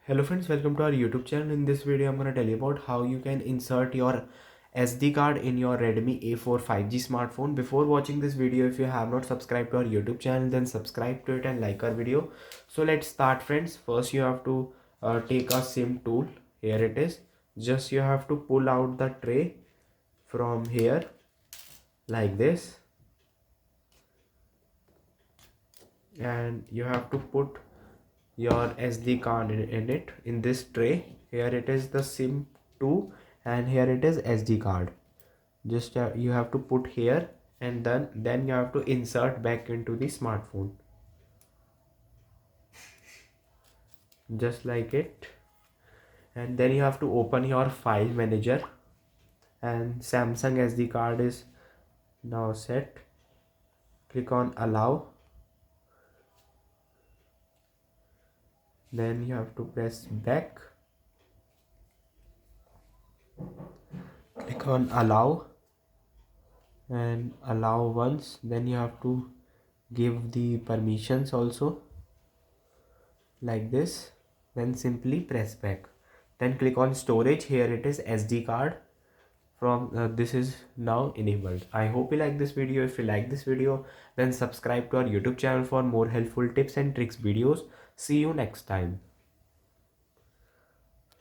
Hello friends, welcome to our YouTube channel. In this video, I'm going to tell you about how you can insert your SD card in your Redmi A4 5G smartphone. Before watching this video, if you have not subscribed to our YouTube channel, then subscribe to it and like our video. So let's start friends. First you have to take a SIM tool. Here it is. Just you have to pull out the tray from here like this. And you have to put your SD card in it in this tray. Here it is the SIM 2 and here it is SD card. Just you have to put here and then you have to insert back into the smartphone just like it. And then you have to open your file manager and Samsung SD card is now set. Click on allow. Then you have to press back. Click on allow and allow once. Then you have to give the permissions also like this. Then simply press back. Then click on storage. Here it is SD card. From this is now enabled. I hope you like this video. If you like this video, then subscribe to our YouTube channel for more helpful tips and tricks videos. See you next time.